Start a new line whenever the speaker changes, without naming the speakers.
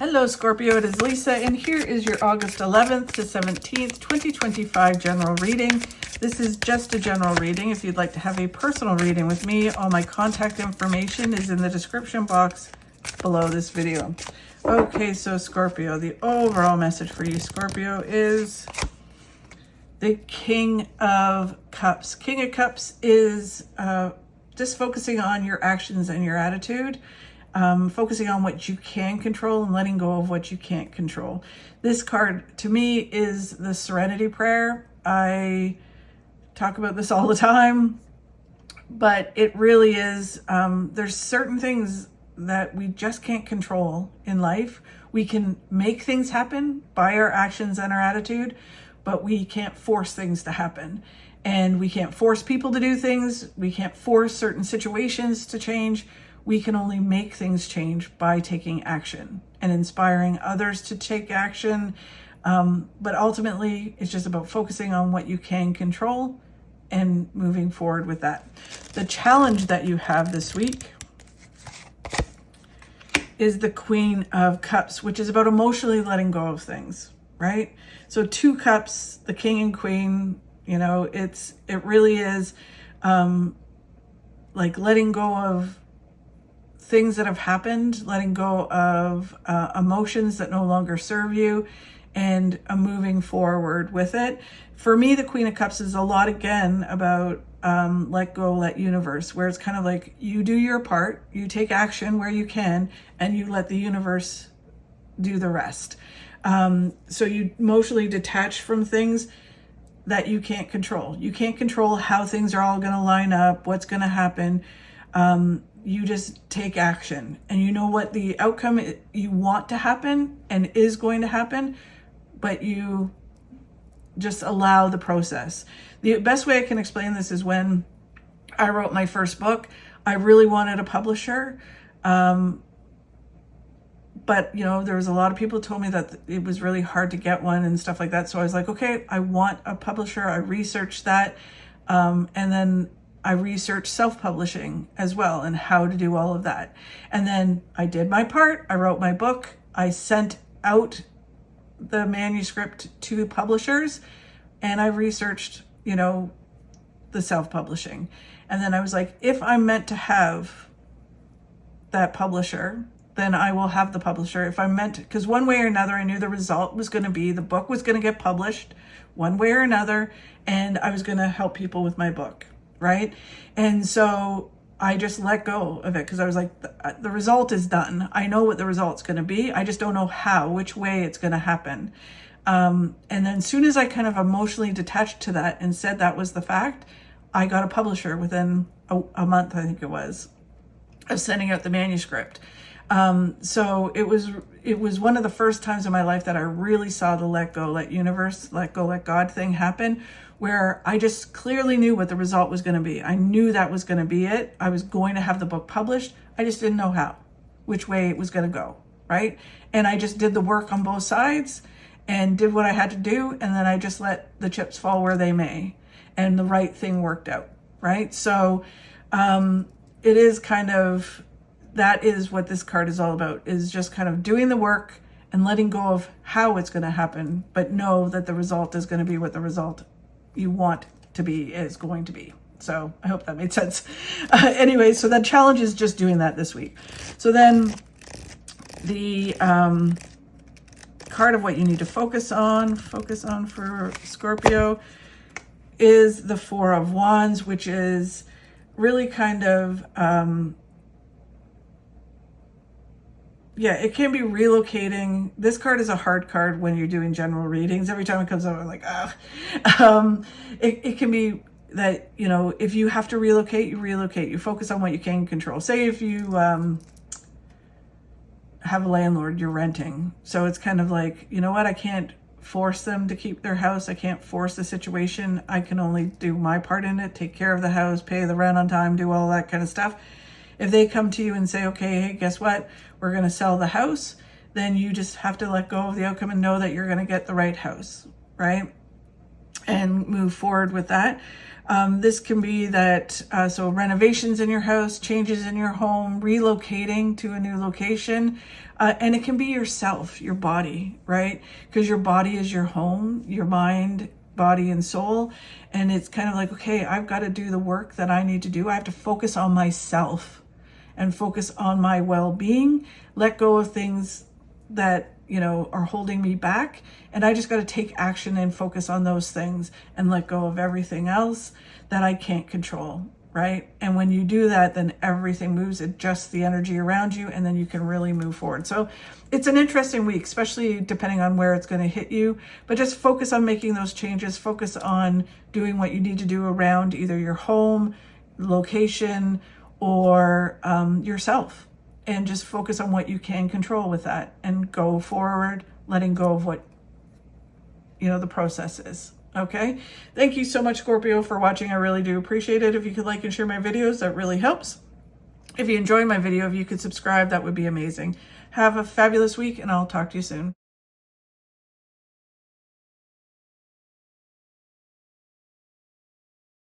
Hello Scorpio, it is Lisa, and here is your August 11th to 17th, 2025 general reading. This is just a general reading. If you'd like to have a personal reading with me, all my contact information is in the description box below this video. Okay, so Scorpio, the overall message for you, Scorpio, is the King of Cups. King of Cups is just focusing on your actions and your attitude. Focusing on what you can control and letting go of what you can't control. This card to me is the serenity prayer. I talk about this all the time, but it really is, there's certain things that we just can't control in life. We can make things happen by our actions and our attitude, but we can't force things to happen. And we can't force people to do things. We can't force certain situations to change. We can only make things change by taking action and inspiring others to take action. But ultimately, it's just about focusing on what you can control and moving forward with that. The challenge that you have this week is the Queen of Cups, which is about emotionally letting go of things, right? So 2 cups, the King and Queen, you know, it really is like letting go of things that have happened, letting go of emotions that no longer serve you, and moving forward with it. For me, the Queen of Cups is a lot, again, about let go, let universe, where it's kind of like you do your part, you take action where you can, and you let the universe do the rest. So you emotionally detach from things that you can't control. You can't control how things are all going to line up, what's going to happen. You just take action, and you know what the outcome you want to happen and is going to happen, but you just allow the process. The best way I can explain this is when I wrote my first book, I really wanted a publisher. But, you know, there was a lot of people who told me that it was really hard to get one and stuff like that. So I was like, okay, I want a publisher. I researched that. And then I researched self-publishing as well and how to do all of that. And then I did my part. I wrote my book. I sent out the manuscript to publishers, and I researched, you know, the self-publishing. And then I was like, if I'm meant to have that publisher, then I will have the publisher. If I'm meant to, because one way or another, I knew the result was going to be the book was going to get published one way or another, and I was going to help people with my book. Right. And so I just let go of it because I was like, the result is done. I know what the result's going to be. I just don't know how, which way it's going to happen. And then as soon as I kind of emotionally detached to that and said that was the fact, I got a publisher within a month, I think it was, of sending out the manuscript. So it was one of the first times in my life that I really saw the let go, let universe, let go, let God thing happen, where I just clearly knew what the result was going to be. I knew that was going to be it. I was going to have the book published. I just didn't know how, which way it was going to go, right? And I just did the work on both sides and did what I had to do. And then I just let the chips fall where they may. And the right thing worked out, right? So it is kind of, that is what this card is all about, is just kind of doing the work and letting go of how it's going to happen, but know that the result is going to be what the result you want to be is going to be. So I hope that made sense. Anyway, so that challenge is just doing that this week. So then the card of what you need to focus on for Scorpio is the 4 of Wands, which is really kind of, yeah, it can be relocating. This card is a hard card when you're doing general readings. Every time it comes up, I'm like, it can be that, you know, if you have to relocate, you relocate. You focus on what you can control. Say if you have a landlord, you're renting. So it's kind of like, you know what, I can't force them to keep their house. I can't force the situation. I can only do my part in it, take care of the house, pay the rent on time, do all that kind of stuff. If they come to you and say, okay, hey, guess what? We're going to sell the house, then you just have to let go of the outcome and know that you're going to get the right house, right? and move forward with that. This can be that, so renovations in your house, changes in your home, relocating to a new location. And it can be yourself, your body, right? Because your body is your home, your mind, body, and soul. And it's kind of like, okay, I've got to do the work that I need to do. I have to focus on myself and focus on my well-being, let go of things that, you know, are holding me back. And I just got to take action and focus on those things and let go of everything else that I can't control, right? And when you do that, then everything moves, adjusts the energy around you, and then you can really move forward. So it's an interesting week, especially depending on where it's going to hit you, but just focus on making those changes, focus on doing what you need to do around either your home, location, or yourself, and just focus on what you can control with that and go forward, letting go of what, you know, the process is. Okay. Thank you so much, Scorpio, for watching. I really do appreciate it. If you could like and share my videos, that really helps. If you enjoy my video, if you could subscribe, that would be amazing. Have a fabulous week, and I'll talk to you soon.